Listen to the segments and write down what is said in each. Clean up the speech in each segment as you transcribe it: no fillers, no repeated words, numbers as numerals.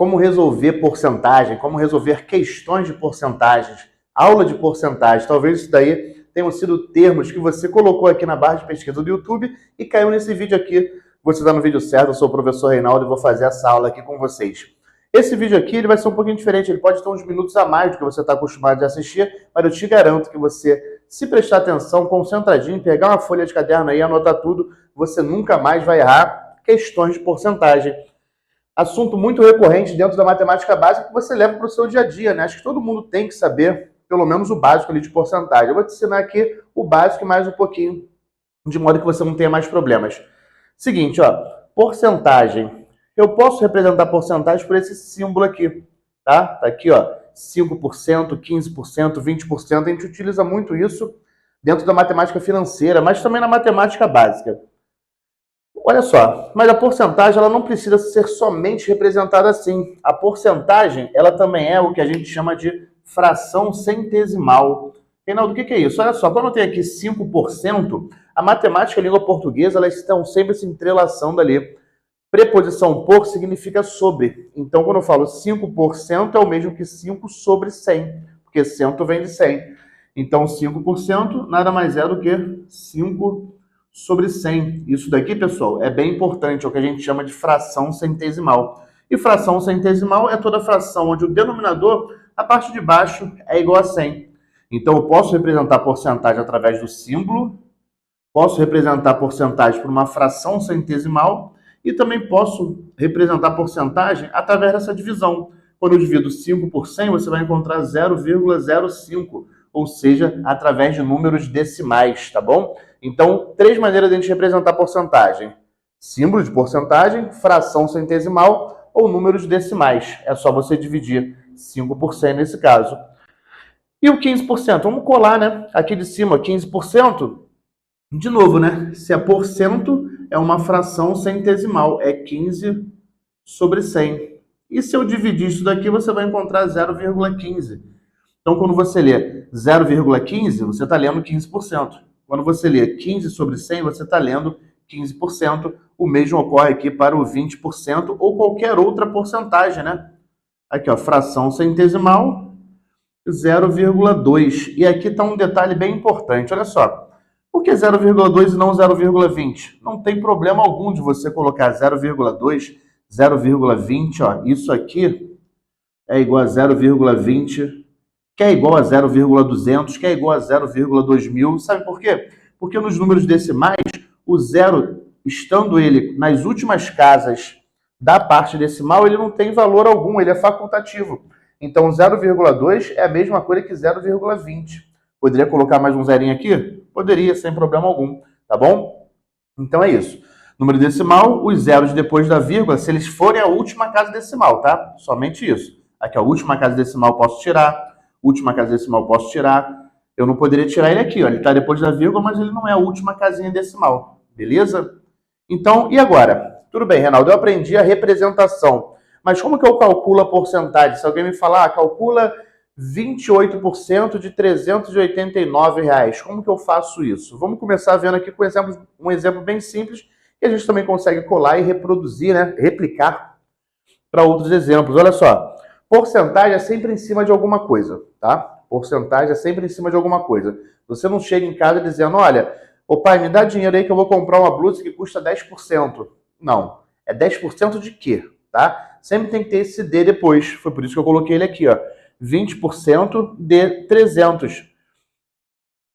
como resolver porcentagem, como resolver questões de porcentagens, aula de porcentagem. Talvez isso daí tenham sido termos que você colocou aqui na barra de pesquisa do YouTube e caiu nesse vídeo aqui. Você está no vídeo certo, eu sou o professor Reinaldo e vou fazer essa aula aqui com vocês. Esse vídeo aqui ele vai ser um pouquinho diferente, ele pode ter uns minutos a mais do que você está acostumado a assistir, mas eu te garanto que você, se prestar atenção, concentradinho, pegar uma folha de caderno aí, anotar tudo, você nunca mais vai errar questões de porcentagem. Assunto muito recorrente dentro da matemática básica que você leva para o seu dia a dia, né? Acho que todo mundo tem que saber, pelo menos o básico ali de porcentagem. Eu vou te ensinar aqui o básico e mais um pouquinho, de modo que você não tenha mais problemas. Seguinte, ó, porcentagem. Eu posso representar porcentagem por esse símbolo aqui, tá? Tá aqui, ó, 5%, 15%, 20%. A gente utiliza muito isso dentro da matemática financeira, mas também na matemática básica. Olha só, mas a porcentagem ela não precisa ser somente representada assim. A porcentagem, ela também é o que a gente chama de fração centesimal. Reinaldo, o que é isso? Olha só, quando eu tenho aqui 5%, a matemática e a língua portuguesa, elas estão sempre se entrelaçando ali. Preposição por significa sobre. Então, quando eu falo 5% é o mesmo que 5 sobre 100, porque cento vem de 100. Então, 5% nada mais é do que 5 sobre 100. Isso daqui, pessoal, é bem importante, é o que a gente chama de fração centesimal. E fração centesimal é toda fração onde o denominador, a parte de baixo, é igual a 100. Então, eu posso representar a porcentagem através do símbolo, posso representar a porcentagem por uma fração centesimal, e também posso representar a porcentagem através dessa divisão. Quando eu divido 5 por 100, você vai encontrar 0,05, ou seja, através de números decimais, tá bom? Então, 3 maneiras de a gente representar a porcentagem. Símbolo de porcentagem, fração centesimal ou números decimais. É só você dividir 5 por 100 nesse caso. E o 15%? Vamos colar, né? Aqui de cima, 15%. De novo, né? Se é porcento, é uma fração centesimal, é 15 sobre 100. E se eu dividir isso daqui, você vai encontrar 0,15. Então, quando você lê 0,15, você está lendo 15%. Quando você lê 15 sobre 100, você está lendo 15%. O mesmo ocorre aqui para o 20% ou qualquer outra porcentagem, né? Aqui, ó, fração centesimal, 0,2. E aqui está um detalhe bem importante, olha só. Por que 0,2 e não 0,20? Não tem problema algum de você colocar 0,2, 0,20, ó. Isso aqui é igual a 0,20, que é igual a 0,200, que é igual a 0,2000. Sabe por quê? Porque nos números decimais, o zero, estando ele nas últimas casas da parte decimal, ele não tem valor algum, ele é facultativo. Então, 0,2 é a mesma coisa que 0,20. Poderia colocar mais um zerinho aqui? Poderia, sem problema algum, tá bom? Então é isso. Número decimal, os zeros depois da vírgula, se eles forem a última casa decimal, tá? Somente isso. Aqui, a última casa decimal posso tirar, última casa decimal posso tirar. Eu não poderia tirar ele aqui, ó. Ele está depois da vírgula, mas ele não é a última casinha decimal, beleza? Então, e agora? Tudo bem, Reinaldo, eu aprendi a representação. Mas como que eu calculo a porcentagem? Se alguém me falar, calcula 28% de R$389. Como que eu faço isso? Vamos começar vendo aqui com um exemplo bem simples que a gente também consegue colar e reproduzir, né? Replicar para outros exemplos. Olha só, porcentagem é sempre em cima de alguma coisa, tá? Porcentagem é sempre em cima de alguma coisa. Você não chega em casa dizendo, olha, ô pai, me dá dinheiro aí que eu vou comprar uma blusa que custa 10%. Não, é 10% de quê, tá? Sempre tem que ter esse D depois. Foi por isso que eu coloquei ele aqui, ó. 20% de 300.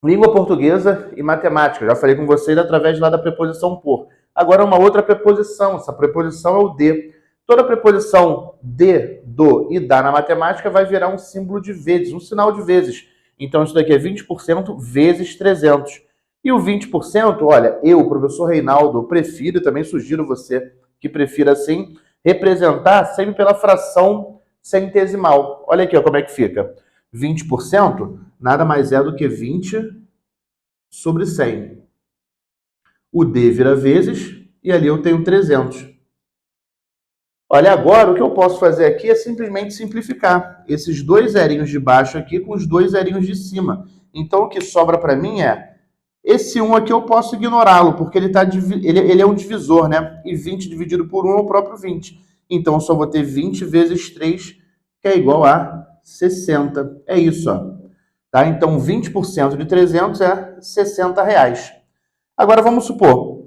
Língua portuguesa e matemática. Já falei com vocês através lá da preposição por. Agora uma outra preposição. Essa preposição é o de. Toda preposição de, do e da na matemática vai virar um símbolo de vezes, um sinal de vezes. Então isso daqui é 20% vezes 300. E o 20%, olha, eu, professor Reinaldo, prefiro, também sugiro você que prefira assim, representar sempre pela fração centesimal. Olha aqui, ó, como é que fica. 20% nada mais é do que 20 sobre 100. O D vira vezes e ali eu tenho 300. Olha, agora o que eu posso fazer aqui é simplesmente simplificar esses 2 zerinhos de baixo aqui com os 2 zerinhos de cima. Então o que sobra para mim é esse 1 aqui eu posso ignorá-lo, porque ele é um divisor, né? E 20 dividido por 1 é o próprio 20. Então, eu só vou ter 20 vezes 3, que é igual a 60. É isso, ó. Tá? Então, 20% de 300 é R$60. Agora, vamos supor,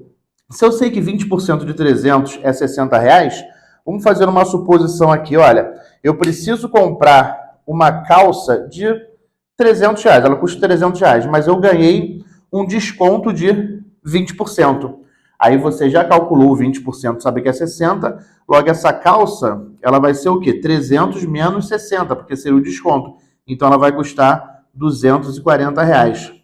se eu sei que 20% de 300 é R$60, vamos fazer uma suposição aqui. Olha, eu preciso comprar uma calça de R$300, ela custa R$300, mas eu ganhei um desconto de 20%. Aí você já calculou 20%, sabe que é 60, logo essa calça, ela vai ser o quê? 300 menos 60, porque seria o desconto. Então ela vai custar R$240.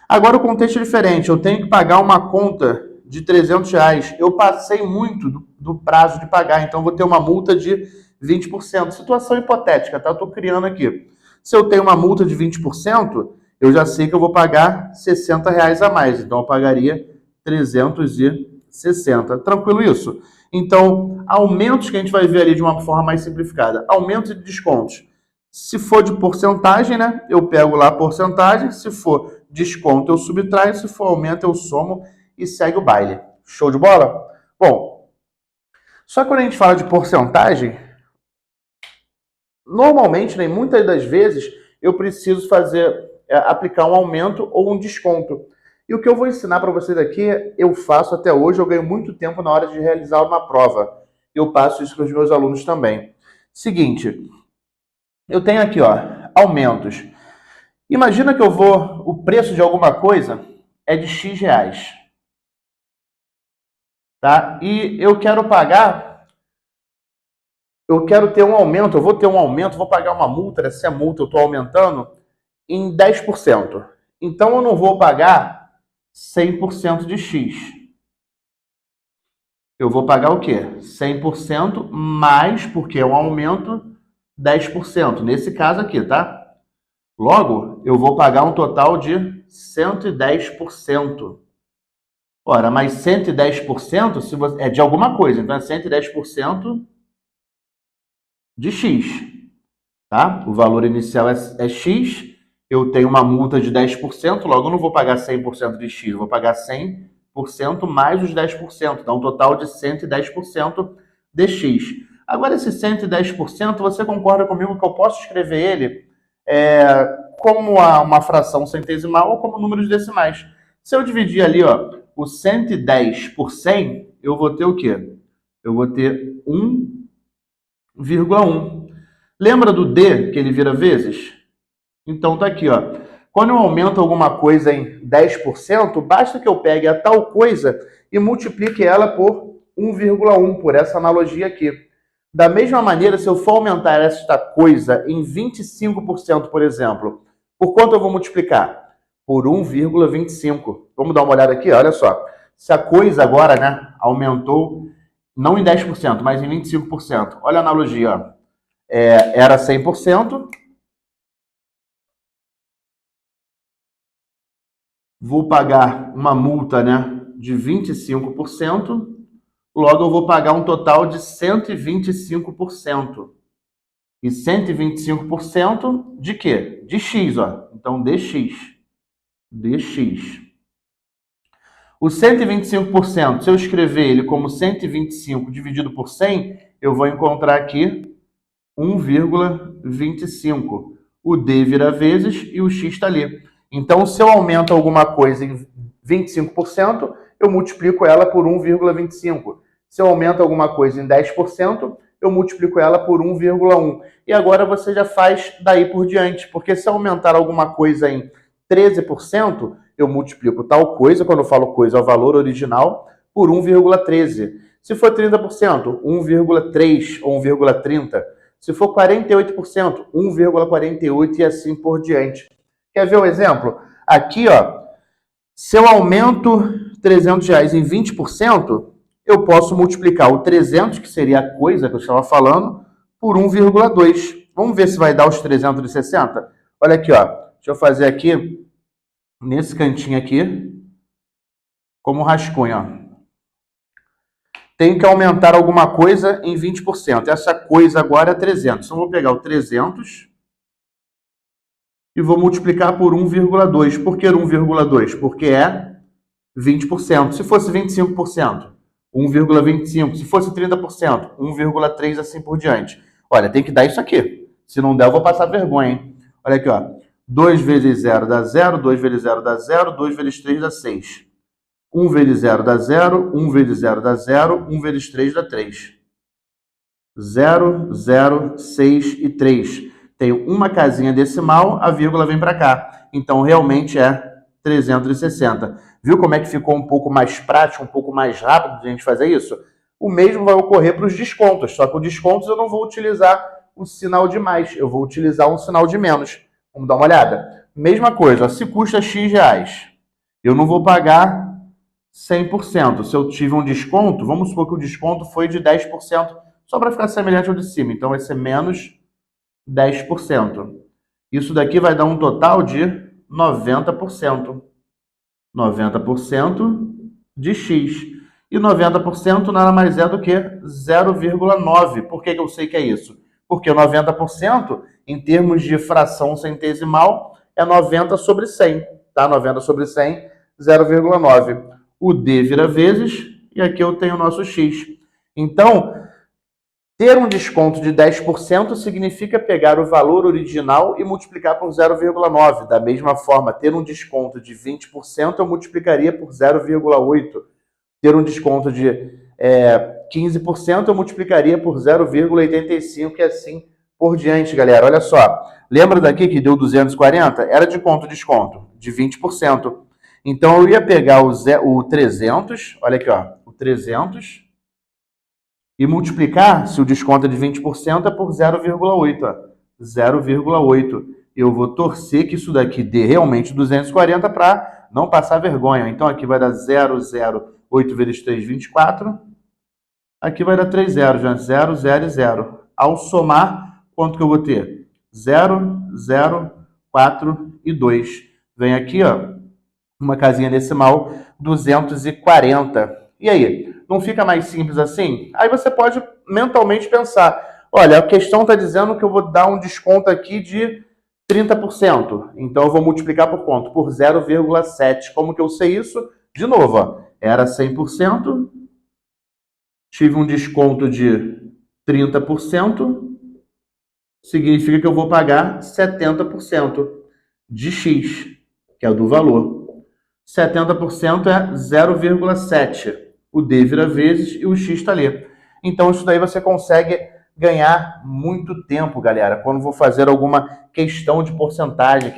Agora o contexto é diferente, eu tenho que pagar uma conta de R$300. Eu passei muito do prazo de pagar, então vou ter uma multa de 20%. Situação hipotética, tá? Eu estou criando aqui. Se eu tenho uma multa de 20%, eu já sei que eu vou pagar R$60 a mais, então eu pagaria 360. Tranquilo isso? Então, aumentos que a gente vai ver ali de uma forma mais simplificada. Aumentos de descontos. Se for de porcentagem, né? Eu pego lá a porcentagem. Se for desconto, eu subtraio. Se for aumento, eu somo e segue o baile. Show de bola? Bom, só que quando a gente fala de porcentagem, normalmente, né, muitas das vezes, eu preciso aplicar um aumento ou um desconto. E o que eu vou ensinar para vocês aqui, eu faço até hoje, eu ganho muito tempo na hora de realizar uma prova. Eu passo isso para os meus alunos também. Seguinte, eu tenho aqui, ó, aumentos. Imagina que o preço de alguma coisa é de X reais. Tá? E eu quero ter um aumento, eu vou ter um aumento, vou pagar uma multa, se é multa eu estou aumentando, em 10%. Então eu não vou pagar 100% de X. Eu vou pagar o quê? 100% mais, porque é um aumento, 10%. Nesse caso aqui, tá? Logo, eu vou pagar um total de 110%. Ora, mas 110% é de alguma coisa, então é 110% de X. Tá? O valor inicial é X, eu tenho uma multa de 10%, logo eu não vou pagar 100% de X, eu vou pagar 100% mais os 10%, então um total de 110% de X. Agora, esse 110%, você concorda comigo que eu posso escrever ele como uma fração centesimal ou como números decimais? Se eu dividir ali, ó, o 110 por 100, eu vou ter o quê? Eu vou ter 1,1. Lembra do D, que ele vira vezes? Então tá aqui, ó. Quando eu aumento alguma coisa em 10%, basta que eu pegue a tal coisa e multiplique ela por 1,1, por essa analogia aqui. Da mesma maneira, se eu for aumentar esta coisa em 25%, por exemplo, por quanto eu vou multiplicar? Por 1,25. Vamos dar uma olhada aqui, olha só. Se a coisa agora, né, aumentou, não em 10%, mas em 25%. Olha a analogia, ó. Era 100%. Vou pagar uma multa, né, de 25%. Logo, eu vou pagar um total de 125%. E 125% de quê? De X, ó. Então, dx. dx. O 125%, se eu escrever ele como 125 dividido por 100, eu vou encontrar aqui 1,25. O D vira vezes e o X está ali. Então, se eu aumento alguma coisa em 25%, eu multiplico ela por 1,25. Se eu aumento alguma coisa em 10%, eu multiplico ela por 1,1. E agora você já faz daí por diante, porque se eu aumentar alguma coisa em 13%, eu multiplico tal coisa, quando eu falo coisa, é o valor original, por 1,13. Se for 30%, 1,3 ou 1,30. Se for 48%, 1,48 e assim por diante. Quer ver um exemplo? Aqui, ó, se eu aumento R$300 em 20%, eu posso multiplicar o 300, que seria a coisa que eu estava falando, por 1,2. Vamos ver se vai dar os 360? Olha aqui, ó. Deixa eu fazer aqui, nesse cantinho aqui, como rascunho, ó. Tenho que aumentar alguma coisa em 20%. Essa coisa agora é 300. Então, eu vou pegar o 300 e vou multiplicar por 1,2. Por que 1,2? Porque é 20%. Se fosse 25%, 1,25. Se fosse 30%, 1,3 assim por diante. Olha, tem que dar isso aqui. Se não der, eu vou passar vergonha, hein? Olha aqui, ó. 2 vezes 0 dá 0, 2 vezes 0 dá 0, 2 vezes 3 dá 6. 1 vezes 0 dá 0, 1 vezes 0 dá 0, 1 vezes 3 dá 3. 0, 0, 6 e 3. Tenho uma casinha decimal, a vírgula vem para cá. Então, realmente é 360. Viu como é que ficou um pouco mais prático, um pouco mais rápido de a gente fazer isso? O mesmo vai ocorrer para os descontos, só que os descontos eu não vou utilizar o sinal de mais, eu vou utilizar um sinal de menos. Vamos dar uma olhada? Mesma coisa, ó, se custa X reais, eu não vou pagar 100%. Se eu tive um desconto, vamos supor que o desconto foi de 10%, só para ficar semelhante ao de cima. Então, vai ser menos 10%. Isso daqui vai dar um total de 90%. 90% de X. E 90% nada mais é do que 0,9. Por que eu sei que é isso? Porque 90%, em termos de fração centesimal, é 90 sobre 100. Tá? 90 sobre 100, 0,9. O D vira vezes, e aqui eu tenho o nosso X. Então, ter um desconto de 10% significa pegar o valor original e multiplicar por 0,9. Da mesma forma, ter um desconto de 20% eu multiplicaria por 0,8. Ter um desconto de 15% eu multiplicaria por 0,85 e assim por diante, galera. Olha só, lembra daqui que deu 240? Era de quanto desconto? De 20%. Então, eu ia pegar o 300, olha aqui, ó, o 300... e multiplicar, se o desconto é de 20%, é por 0,8. 0,8. Eu vou torcer que isso daqui dê realmente 240 para não passar vergonha. Então, aqui vai dar 0,08 vezes 3, 24. Aqui vai dar 3 zeros, já. 0, 0 e 0. Ao somar, quanto que eu vou ter? 0, 0, 4 e 2. Vem aqui, ó, uma casinha decimal, 240. E aí? Não fica mais simples assim? Aí você pode mentalmente pensar, olha, a questão está dizendo que eu vou dar um desconto aqui de 30%. Então, eu vou multiplicar por quanto? Por 0,7. Como que eu sei isso? De novo, ó, era 100%, tive um desconto de 30%, significa que eu vou pagar 70% de X, que é o do valor. 70% é 0,7. O D vira vezes e o X está ali. Então, isso daí você consegue ganhar muito tempo, galera, quando for fazer alguma questão de porcentagem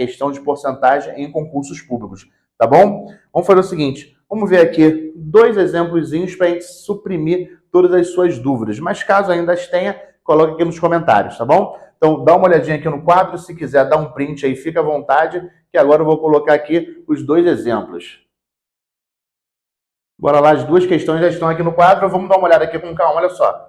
em concursos públicos, tá bom? Vamos fazer o seguinte, vamos ver aqui 2 exemplozinhos para a gente suprimir todas as suas dúvidas. Mas caso ainda as tenha, coloque aqui nos comentários, tá bom? Então, dá uma olhadinha aqui no quadro, se quiser dar um print aí, fica à vontade, que agora eu vou colocar aqui os 2 exemplos. Bora lá, as 2 questões já estão aqui no quadro, vamos dar uma olhada aqui com calma, olha só.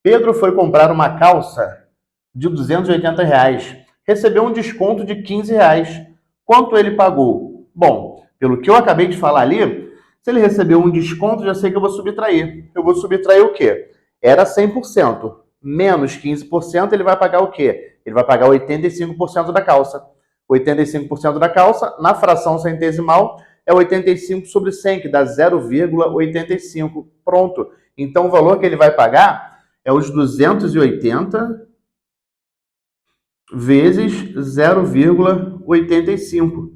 Pedro foi comprar uma calça de R$280, recebeu um desconto de R$15. Quanto ele pagou? Bom, pelo que eu acabei de falar ali, se ele recebeu um desconto, já sei que eu vou subtrair. Eu vou subtrair o quê? Era 100%. Menos 15%, ele vai pagar o quê? Ele vai pagar 85% da calça. 85% da calça, na fração centesimal, é 85 sobre 100, que dá 0,85. Pronto. Então, o valor que ele vai pagar é os 280 vezes 0,85.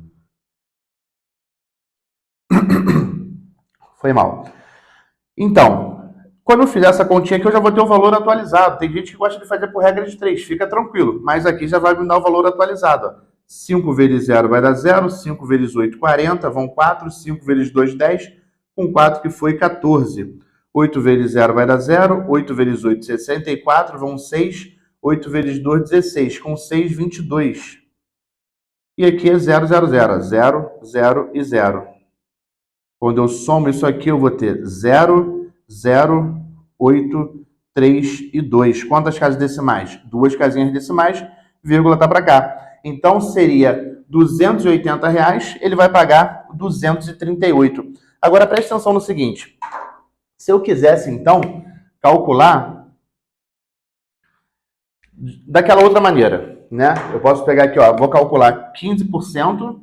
Foi mal. Então, quando eu fizer essa continha aqui, eu já vou ter o valor atualizado. Tem gente que gosta de fazer por regra de 3, fica tranquilo. Mas aqui já vai me dar o valor atualizado. 5 vezes 0 vai dar 0, 5 vezes 8, 40, vão 4, 5 vezes 2, 10, com 4 que foi 14. 8 vezes 0 vai dar 0, 8 vezes 8, 64, vão 6, 8 vezes 2, 16, com 6, 22. E aqui é 0, 0, 0, 0, 0 e 0. Quando eu somo isso aqui, eu vou ter 0, 0, 8, 3 e 2. Quantas casas decimais? 2 casinhas decimais, vírgula tá para cá. Então, seria R$280, ele vai pagar 238. Agora, preste atenção no seguinte. Se eu quisesse, então, calcular daquela outra maneira, né? Eu posso pegar aqui, ó, vou calcular 15%,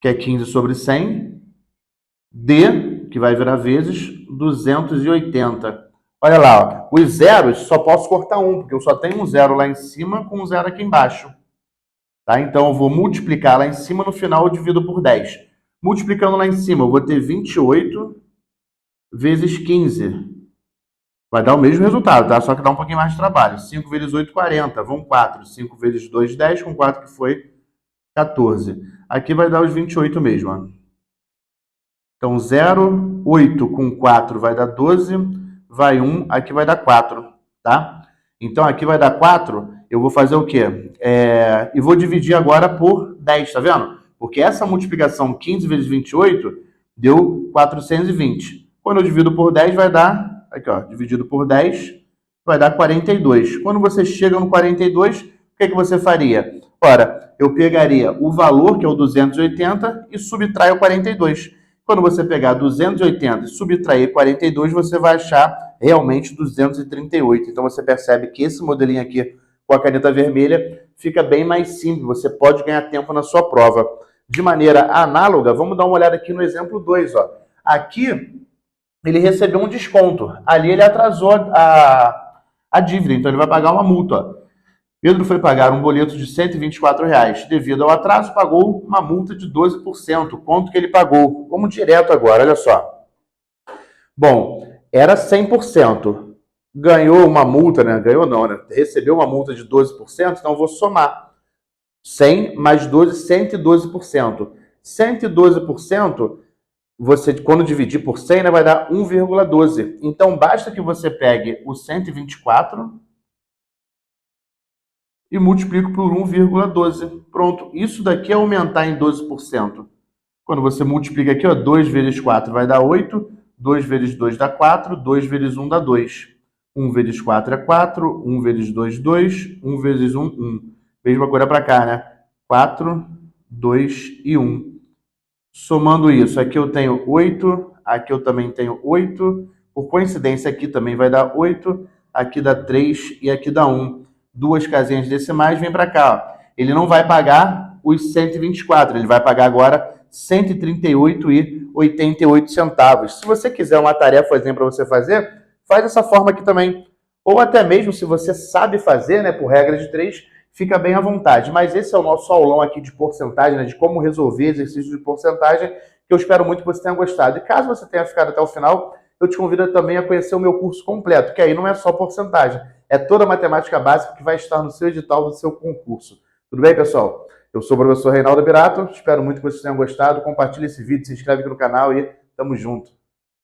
que é 15 sobre 100, D que vai virar vezes 280. Olha lá, ó, os zeros só posso cortar um, porque eu só tenho um zero lá em cima com um zero aqui embaixo. Tá? Então, eu vou multiplicar lá em cima, no final eu divido por 10. Multiplicando lá em cima, eu vou ter 28 vezes 15. Vai dar o mesmo resultado, tá? Só que dá um pouquinho mais de trabalho. 5 vezes 8, 40. Vão 4. 5 vezes 2, 10. Com 4 que foi 14. Aqui vai dar os 28 mesmo, ó. Então, 0, 8 com 4 vai dar 12. Vai 1, aqui vai dar 4, tá? Então, aqui vai dar 4. Eu vou fazer o quê? E vou dividir agora por 10, tá vendo? Porque essa multiplicação 15 vezes 28 deu 420. Quando eu divido por 10, vai dar, aqui ó, dividido por 10, vai dar 42. Quando você chega no 42, o que você faria? Ora, eu pegaria o valor, que é o 280, e subtrai o 42. Quando você pegar 280 e subtrair 42, você vai achar realmente 238. Então você percebe que esse modelinho aqui com a caneta vermelha fica bem mais simples. Você pode ganhar tempo na sua prova. De maneira análoga, vamos dar uma olhada aqui no exemplo 2. Ó. Aqui ele recebeu um desconto. Ali ele atrasou a dívida, então ele vai pagar uma multa. Ó. Pedro foi pagar um boleto de R$ 124. Devido ao atraso, pagou uma multa de 12%. Quanto que ele pagou? Vamos direto agora, olha só. Bom, era 100%. Ganhou uma multa, né? Ganhou não, né? Recebeu uma multa de 12%, então eu vou somar. 100 mais 12, 112%. 112%, você, quando dividir por 100, né, vai dar 1,12. Então, basta que você pegue o 124 e multiplico por 1,12. Pronto. Isso daqui é aumentar em 12%. Quando você multiplica aqui, ó, 2 vezes 4 vai dar 8, 2 vezes 2 dá 4, 2 vezes 1 dá 2. 1 vezes 4 é 4, 1 vezes 2, 2, 1 vezes 1, 1. Mesma coisa para cá, né? 4, 2 e 1. Somando isso, aqui eu tenho 8, aqui eu também tenho 8. Por coincidência, aqui também vai dar 8, aqui dá 3 e aqui dá 1. Duas casinhas decimais, vem para cá. Ó. Ele não vai pagar os 124, ele vai pagar agora R$ 138,88. Se você quiser uma tarefa para você fazer, faz dessa forma aqui também. Ou até mesmo, se você sabe fazer, né, por regra de 3, fica bem à vontade. Mas esse é o nosso aulão aqui de porcentagem, né, de como resolver exercícios de porcentagem, que eu espero muito que você tenha gostado. E caso você tenha ficado até o final, eu te convido também a conhecer o meu curso completo, que aí não é só porcentagem, é toda a matemática básica que vai estar no seu edital do seu concurso. Tudo bem, pessoal? Eu sou o professor Reinaldo Birato, espero muito que vocês tenham gostado. Compartilhe esse vídeo, se inscreve aqui no canal e tamo junto.